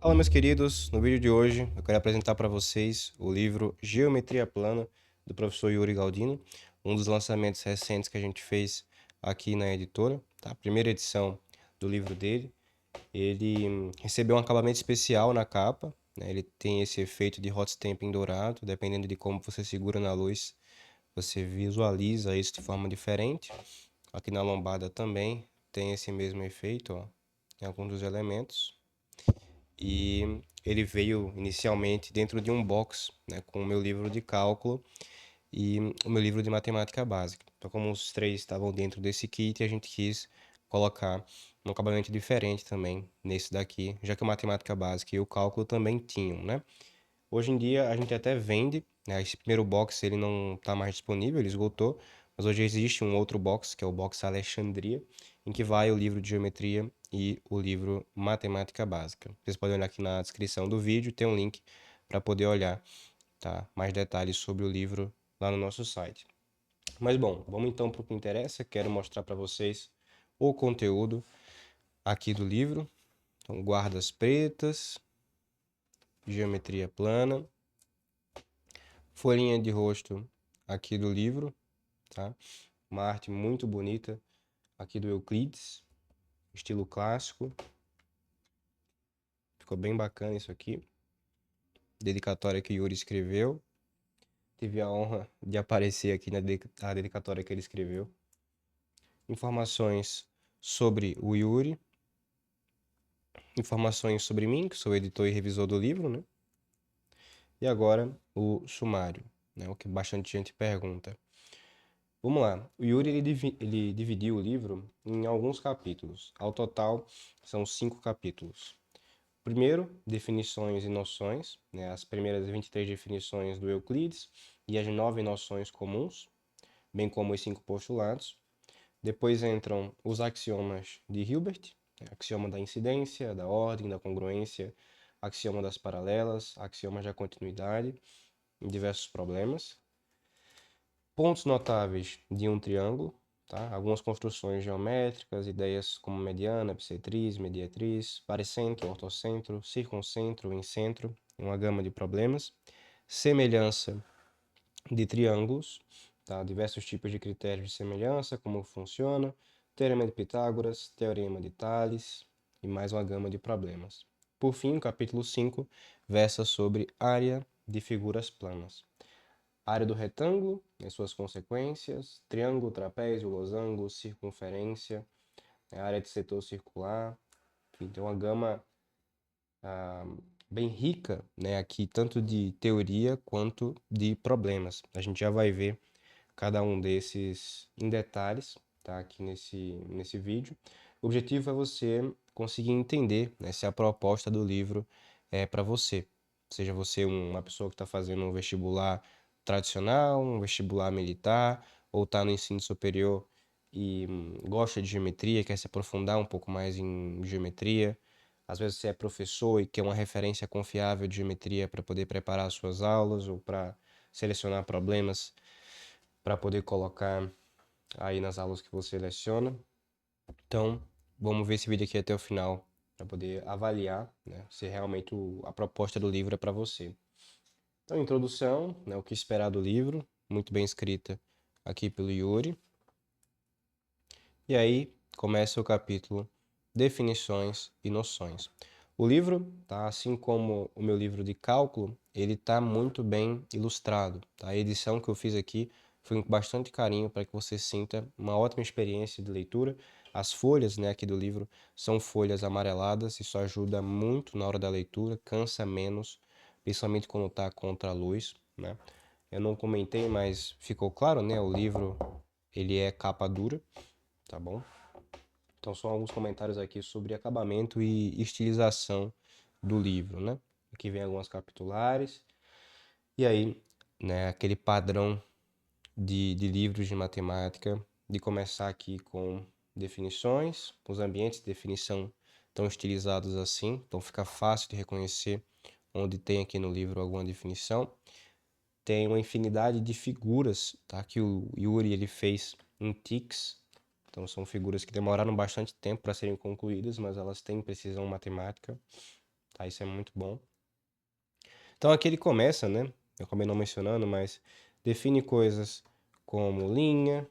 Fala, meus queridos. No vídeo de hoje eu quero apresentar para vocês o livro Geometria Plana do professor Yuri Galdino, um dos lançamentos recentes que a gente fez aqui na editora, tá? A primeira edição do livro dele. Ele recebeu um acabamento especial na capa, né? Ele tem esse efeito de hot stamping dourado, dependendo de como você segura na luz, você visualiza isso de forma diferente. Aqui na lombada também tem esse mesmo efeito, ó, em alguns dos elementos. E ele veio inicialmente dentro de um box, né, com o meu livro de cálculo e o meu livro de matemática básica. Então, como os três estavam dentro desse kit, a gente quis colocar um acabamento diferente também nesse daqui, já que a matemática básica e o cálculo também tinham, né? Hoje em dia a gente até vende, né? Esse primeiro box ele não está mais disponível, ele esgotou, mas hoje existe um outro box, que é o box Alexandria, em que vai o livro de geometria e o livro Matemática Básica. Vocês podem olhar aqui na descrição do vídeo, tem um link para poder olhar, tá? Mais detalhes sobre o livro lá no nosso site. Mas bom, vamos então para o que interessa. Quero mostrar para vocês o conteúdo aqui do livro. Então, guardas pretas, geometria plana, folhinha de rosto aqui do livro, tá? Uma arte muito bonita aqui do Euclides, estilo clássico. Ficou bem bacana isso aqui. Dedicatória que Yuri escreveu. Tive a honra de aparecer aqui na dedicatória que ele escreveu. Informações sobre o Yuri. Informações sobre mim, que sou editor e revisor do livro, né? E agora o sumário, né? O que bastante gente pergunta. Vamos lá. O Yuri ele dividiu o livro em alguns capítulos. Ao total, são 5 capítulos. Primeiro, definições e noções, né? As primeiras 23 definições do Euclides e as 9 noções comuns, bem como os 5 postulados. Depois entram os axiomas de Hilbert, né? Axioma da incidência, da ordem, da congruência, axioma das paralelas, axiomas da continuidade, em diversos problemas. Pontos notáveis de um triângulo, tá? Algumas construções geométricas, ideias como mediana, bissetriz, mediatriz, baricentro, ortocentro, circuncentro, incentro, uma gama de problemas. Semelhança de triângulos, tá? Diversos tipos de critérios de semelhança, como funciona, teorema de Pitágoras, teorema de Tales e mais uma gama de problemas. Por fim, o capítulo 5 versa sobre área de figuras planas. Área do retângulo e suas consequências, triângulo, trapézio, losango, circunferência, área de setor circular, enfim, tem uma gama bem rica, né, aqui, tanto de teoria quanto de problemas. A gente já vai ver cada um desses em detalhes, tá, aqui nesse vídeo. O objetivo é você conseguir entender, né, se a proposta do livro é para você. Seja você uma pessoa que está fazendo um vestibular tradicional, um vestibular militar, ou está no ensino superior e gosta de geometria, quer se aprofundar um pouco mais em geometria. Às vezes você é professor e quer uma referência confiável de geometria para poder preparar suas aulas ou para selecionar problemas para poder colocar aí nas aulas que você leciona. Então, vamos ver esse vídeo aqui até o final para poder avaliar, né, se realmente a proposta do livro é para você. Então, introdução, né, o que esperar do livro, muito bem escrita aqui pelo Yuri. E aí começa o capítulo Definições e Noções. O livro, tá, assim como o meu livro de cálculo, ele está muito bem ilustrado. Tá? A edição que eu fiz aqui foi com bastante carinho para que você sinta uma ótima experiência de leitura. As folhas, né, aqui do livro são folhas amareladas, isso ajuda muito na hora da leitura, cansa menos, principalmente quando está contra a luz, né? Eu não comentei, mas ficou claro, né? O livro ele é capa dura, tá bom? Então são alguns comentários aqui sobre acabamento e estilização do livro, né? Aqui vem algumas capitulares. E aí, né, aquele padrão de livros de matemática, de começar aqui com definições, os ambientes de definição estão estilizados assim, então fica fácil de reconhecer onde tem aqui no livro alguma definição. Tem uma infinidade de figuras, tá, que o Yuri ele fez em tics. Então são figuras que demoraram bastante tempo para serem concluídas, mas elas têm precisão matemática. tá? Isso é muito bom. Então aqui ele começa, né? Eu acabei não mencionando, mas define coisas como linha,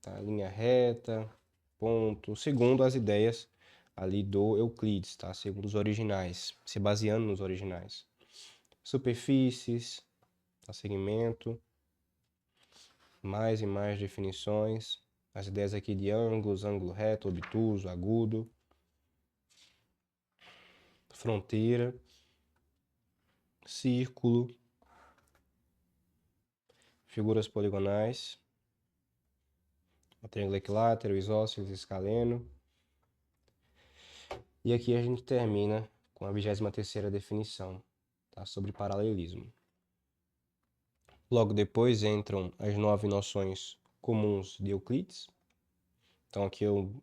tá? Linha reta, ponto, segundo as ideias ali do Euclides, tá? Segundo os originais, se baseando nos originais. Superfícies, tá? Segmento, mais e mais definições. As ideias aqui de ângulos, ângulo reto, obtuso, agudo, fronteira, círculo, figuras poligonais, o triângulo equilátero, isósceles, escaleno. E aqui a gente termina com a 23ª definição, tá? Sobre paralelismo. Logo depois entram as 9 noções comuns de Euclides. Então aqui eu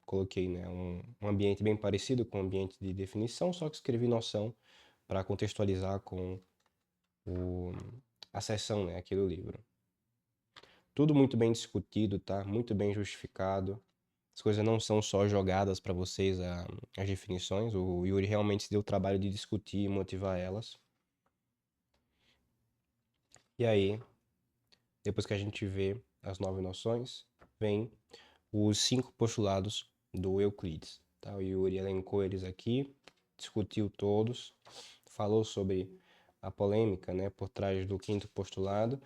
coloquei, né, um ambiente bem parecido com o ambiente de definição, só que escrevi noção para contextualizar com a seção, né, aqui do livro. Tudo muito bem discutido, tá? Muito bem justificado. As coisas não são só jogadas para vocês, as definições. O Yuri realmente se deu o trabalho de discutir e motivar elas. E aí, depois que a gente vê as 9 noções, vem os 5 postulados do Euclides. Tá? O Yuri elencou eles aqui, discutiu todos, falou sobre a polêmica, né, por trás do 5º postulado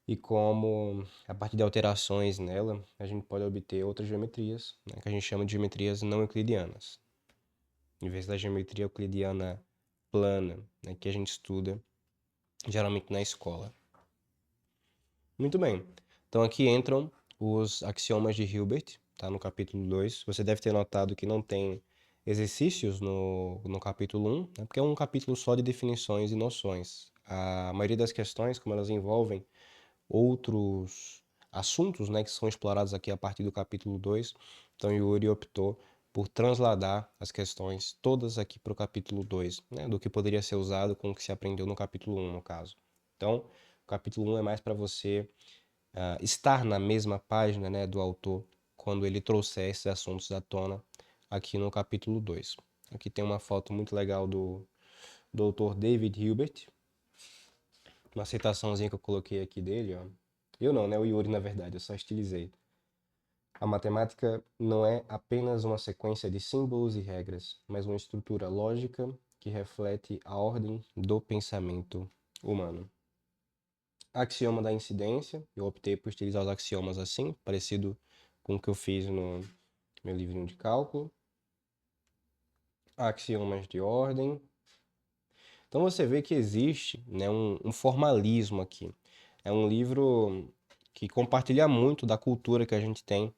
e como, a partir de alterações nela, a gente pode obter outras geometrias, né, que a gente chama de geometrias não euclidianas. Em vez da geometria euclidiana plana, né, que a gente estuda geralmente na escola. Muito bem. Então aqui entram os axiomas de Hilbert, tá, no capítulo 2. Você deve ter notado que não tem exercícios no capítulo 1, né, porque é um capítulo só de definições e noções. A maioria das questões, como elas envolvem outros assuntos, né, que são explorados aqui a partir do capítulo 2, então Yuri optou por transladar as questões todas aqui para o capítulo 2, né, do que poderia ser usado com o que se aprendeu no capítulo 1, no caso. Então, o capítulo 1 é mais para você estar na mesma página, né, do autor quando ele trouxer esses assuntos à tona aqui no capítulo 2. Aqui tem uma foto muito legal do autor David Hilbert, uma citaçãozinha que eu coloquei aqui dele, ó. Eu não, né? O Yuri, na verdade, eu só estilizei. A matemática não é apenas uma sequência de símbolos e regras, mas uma estrutura lógica que reflete a ordem do pensamento humano. Axioma da incidência, eu optei por utilizar os axiomas assim, parecido com o que eu fiz no meu livrinho de cálculo. Axiomas de ordem. Então você vê que existe, né, um formalismo aqui. É um livro que compartilha muito da cultura que a gente tem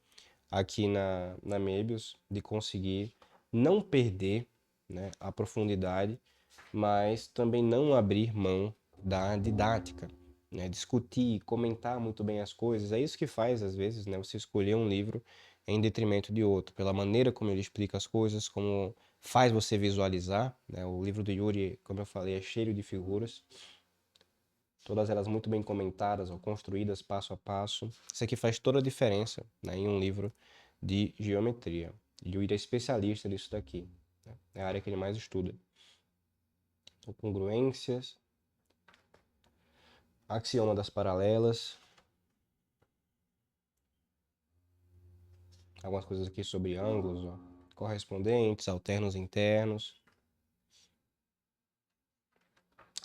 aqui na Möbius, de conseguir não perder, né, a profundidade, mas também não abrir mão da didática, né, discutir, comentar muito bem as coisas. É isso que faz, às vezes, né, você escolher um livro em detrimento de outro, pela maneira como ele explica as coisas, como faz você visualizar, né? O livro do Yuri, como eu falei, é cheio de figuras, todas elas muito bem comentadas ou construídas passo a passo. Isso aqui faz toda a diferença, né, em um livro de geometria. E o Yuri é especialista nisso daqui, né? É a área que ele mais estuda. Então, congruências, axioma das paralelas, algumas coisas aqui sobre ângulos, ó, correspondentes, alternos internos,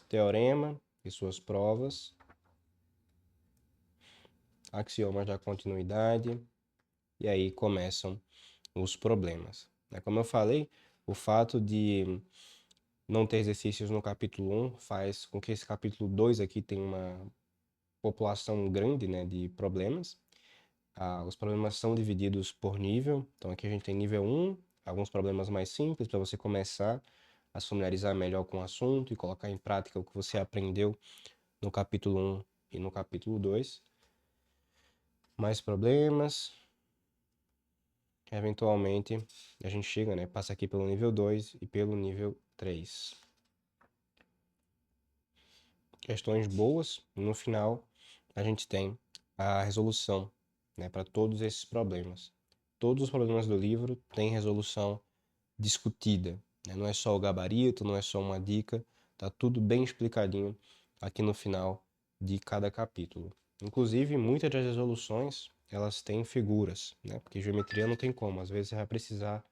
teorema e suas provas, axiomas da continuidade, e aí começam os problemas. Como eu falei, o fato de não ter exercícios no capítulo 1 faz com que esse capítulo 2 aqui tenha uma população grande, né, de problemas. Os problemas são divididos por nível, então aqui a gente tem nível 1, alguns problemas mais simples para você começar a se familiarizar melhor com o assunto e colocar em prática o que você aprendeu no capítulo 1 e no capítulo 2. Mais problemas. Eventualmente, a gente chega, né, passa aqui pelo nível 2 e pelo nível 3. Questões boas, no final a gente tem a resolução, né, para todos esses problemas. Todos os problemas do livro têm resolução discutida, né? Não é só o gabarito, não é só uma dica, tá tudo bem explicadinho aqui no final de cada capítulo. Inclusive, muitas das resoluções, elas têm figuras, né? Porque geometria não tem como, às vezes você vai precisar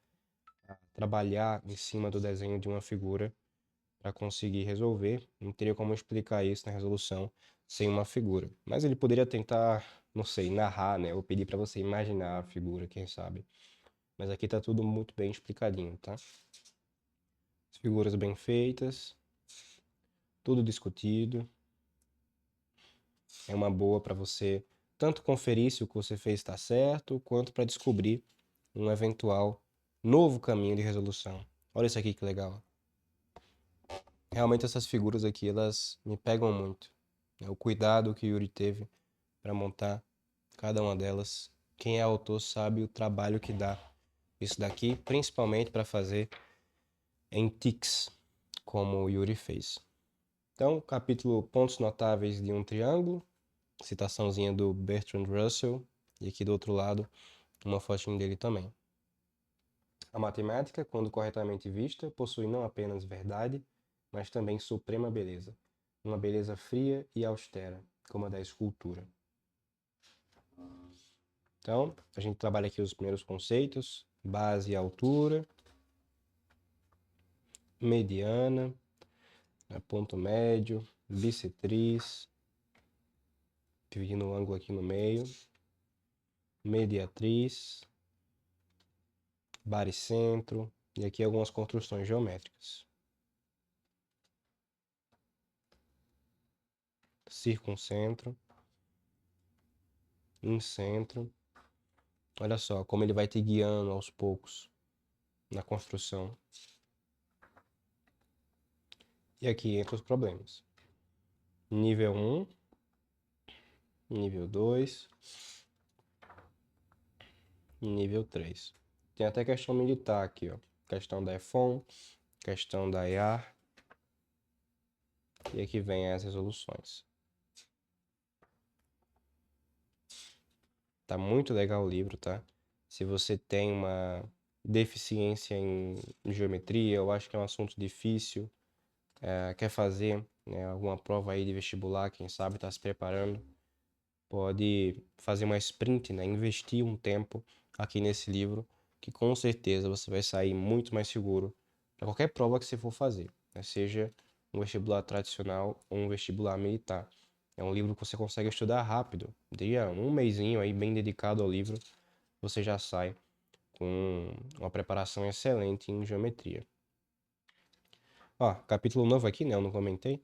trabalhar em cima do desenho de uma figura para conseguir resolver. Não teria como explicar isso na resolução sem uma figura. Mas ele poderia tentar, não sei, narrar, né? Ou pedir para você imaginar a figura, quem sabe. Mas aqui tá tudo muito bem explicadinho, tá? As figuras bem feitas, tudo discutido. É uma boa para você tanto conferir se o que você fez está certo, quanto para descobrir um eventual novo caminho de resolução. Olha isso aqui que legal. Realmente essas figuras aqui, elas me pegam muito, né? O cuidado que o Yuri teve para montar cada uma delas. Quem é autor sabe o trabalho que dá isso daqui, principalmente para fazer em tics, como o Yuri fez. Então, capítulo Pontos Notáveis de um Triângulo, citaçãozinha do Bertrand Russell, e aqui do outro lado, uma fotinho dele também. A matemática, quando corretamente vista, possui não apenas verdade, mas também suprema beleza. Uma beleza fria e austera, como a da escultura. Então, a gente trabalha aqui os primeiros conceitos: base e altura, mediana, ponto médio, bissetriz, dividindo o ângulo aqui no meio, mediatriz, baricentro, e aqui algumas construções geométricas. Circuncentro, incentro. Olha só como ele vai te guiando aos poucos na construção. E aqui entra os problemas. Nível 1, nível 2 e nível 3. Tem até questão militar aqui, ó. Questão da EFON, questão da EAR. E aqui vem as resoluções. Tá muito legal o livro, tá? Se você tem uma deficiência em geometria, eu acho que é um assunto difícil, quer fazer, né, alguma prova aí de vestibular, quem sabe está se preparando, pode fazer uma sprint, né, investir um tempo aqui nesse livro, que com certeza você vai sair muito mais seguro para qualquer prova que você for fazer, né, seja um vestibular tradicional ou um vestibular militar. É um livro que você consegue estudar rápido. Diria um mesinho aí bem dedicado ao livro, você já sai com uma preparação excelente em geometria. Ó, capítulo novo aqui, né? Eu não comentei.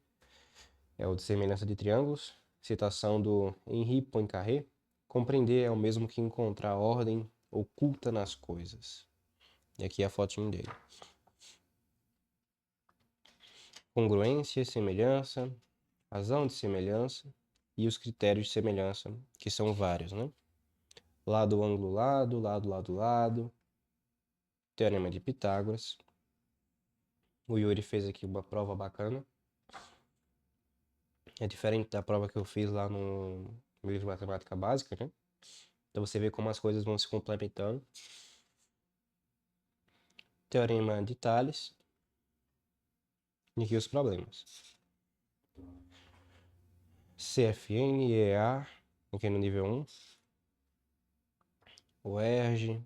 É o de semelhança de triângulos. Citação do Henri Poincaré. Compreender é o mesmo que encontrar ordem oculta nas coisas. E aqui é a fotinho dele. Congruência, semelhança, razão de semelhança e os critérios de semelhança, que são vários, né? Lado, ângulo, lado, lado, lado, lado. Teorema de Pitágoras. O Yuri fez aqui uma prova bacana. É diferente da prova que eu fiz lá no livro de matemática básica, né? Então você vê como as coisas vão se complementando. Teorema de Tales. E aqui os problemas. CFN, EA, aqui no nível 1. O ERG.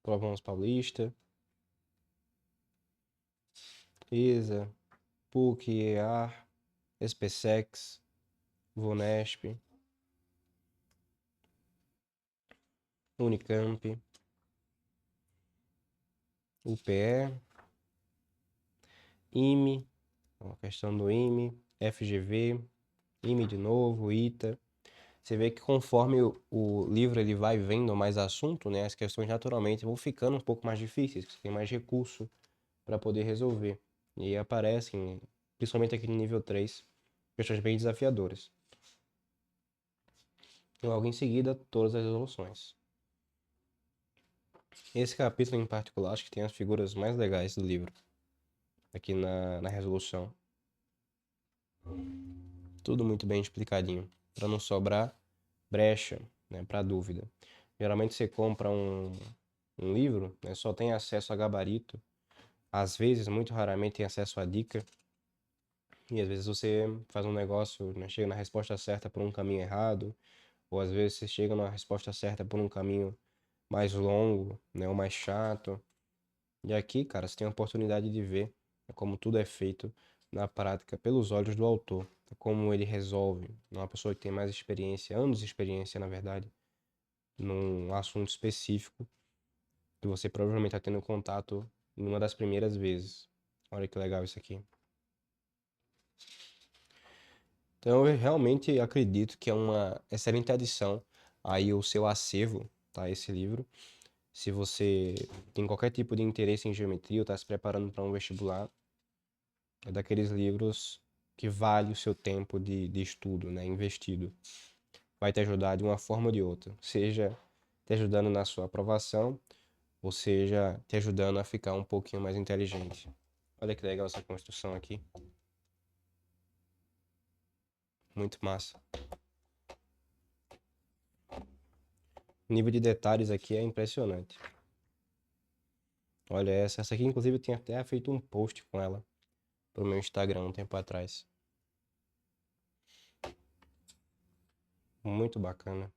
Provamos Paulista. ESA. PUC, EA. SPSEX. VUNESP. Unicamp. UPE. IME. A questão do IME. FGV. IME de novo. ITA. Você vê que conforme o livro ele vai vendo mais assunto, né, as questões naturalmente vão ficando um pouco mais difíceis, você tem mais recurso para poder resolver. E aí aparecem, principalmente aqui no nível 3, questões bem desafiadoras. E logo em seguida, todas as resoluções. Esse capítulo em particular, acho que tem as figuras mais legais do livro, aqui na resolução. Tudo muito bem explicadinho, para não sobrar brecha, né, para dúvida. Geralmente você compra um livro, né, só tem acesso a gabarito, às vezes, muito raramente, tem acesso à dica. E às vezes você faz um negócio, né, chega na resposta certa por um caminho errado, ou às vezes você chega na resposta certa por um caminho mais longo, né, ou mais chato. E aqui, cara, você tem a oportunidade de ver, né, como tudo é feito na prática pelos olhos do autor, como ele resolve, uma pessoa que tem mais experiência, anos de experiência, na verdade, num assunto específico que você provavelmente está tendo contato em uma das primeiras vezes. Olha que legal isso aqui. Então eu realmente acredito que é uma excelente adição aí ao seu acervo, tá? Esse livro. Se você tem qualquer tipo de interesse em geometria ou está se preparando para um vestibular, é daqueles livros que vale o seu tempo de estudo, né? Investido. Vai te ajudar de uma forma ou de outra, seja te ajudando na sua aprovação, ou seja, te ajudando a ficar um pouquinho mais inteligente. Olha que legal essa construção aqui. Muito massa. O nível de detalhes aqui é impressionante. Olha essa. Essa aqui, inclusive, eu tinha até feito um post com ela pro meu Instagram um tempo atrás. Muito bacana.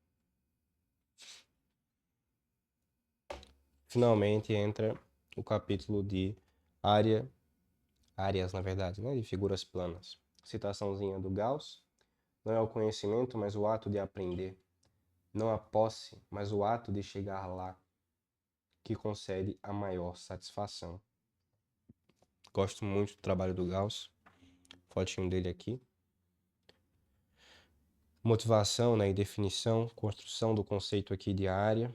Finalmente entra o capítulo de áreas, na verdade, né? De figuras planas. Citaçãozinha do Gauss. Não é o conhecimento, mas o ato de aprender. Não a posse, mas o ato de chegar lá que concede a maior satisfação. Gosto muito do trabalho do Gauss. Fotinho dele aqui. Motivação, né, e definição, construção do conceito aqui de área.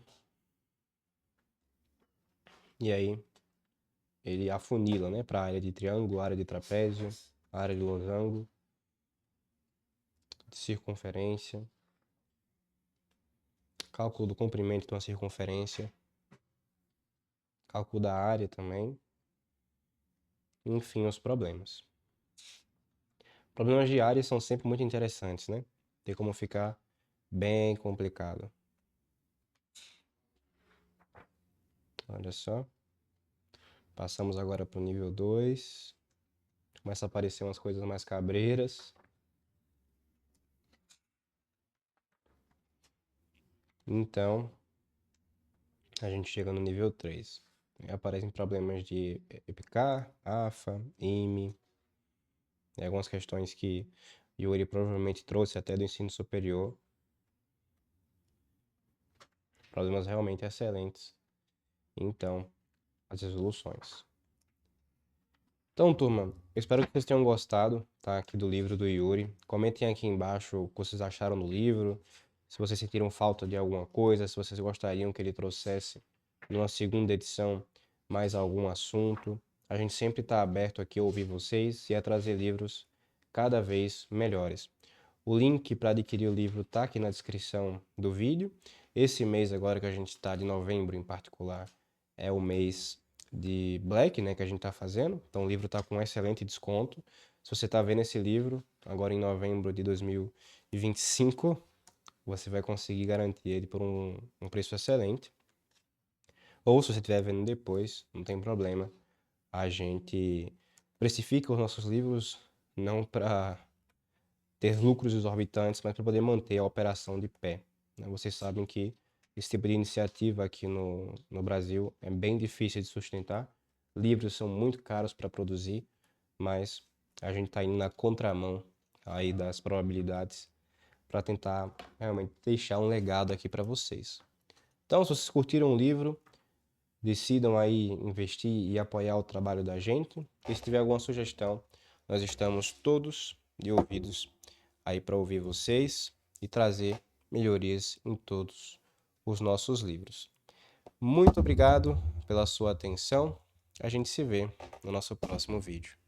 E aí ele afunila, né, para a área de triângulo, área de trapézio, área de losango, de circunferência, cálculo do comprimento de uma circunferência, cálculo da área também, enfim, os problemas. Problemas de área são sempre muito interessantes, né? Tem como ficar bem complicado. Olha só. Passamos agora para o nível 2. Começa a aparecer umas coisas mais cabreiras. Então, a gente chega no nível 3. Aparecem problemas de EPK, AFA, IME, e algumas questões que Yuri provavelmente trouxe até do ensino superior. Problemas realmente excelentes. Então, as resoluções. Então, turma, eu espero que vocês tenham gostado, tá, aqui do livro do Yuri. Comentem aqui embaixo o que vocês acharam do livro, se vocês sentiram falta de alguma coisa, se vocês gostariam que ele trouxesse numa segunda edição mais algum assunto. A gente sempre está aberto aqui a ouvir vocês e a trazer livros cada vez melhores. O link para adquirir o livro está aqui na descrição do vídeo. Esse mês agora que a gente está, de novembro em particular, é o mês de Black, né, que a gente está fazendo. Então o livro está com um excelente desconto. Se você está vendo esse livro agora em novembro de 2025, você vai conseguir garantir ele por um preço excelente. Ou se você estiver vendo depois, não tem problema. A gente precifica os nossos livros não para ter lucros exorbitantes, mas para poder manter a operação de pé. Vocês sabem que esse tipo de iniciativa aqui no Brasil é bem difícil de sustentar. Livros são muito caros para produzir, mas a gente está indo na contramão aí das probabilidades para tentar realmente deixar um legado aqui para vocês. Então, se vocês curtiram o livro, decidam aí investir e apoiar o trabalho da gente. E se tiver alguma sugestão, nós estamos todos de ouvidos aí para ouvir vocês e trazer melhorias em todos os nossos livros. Muito obrigado pela sua atenção. A gente se vê no nosso próximo vídeo.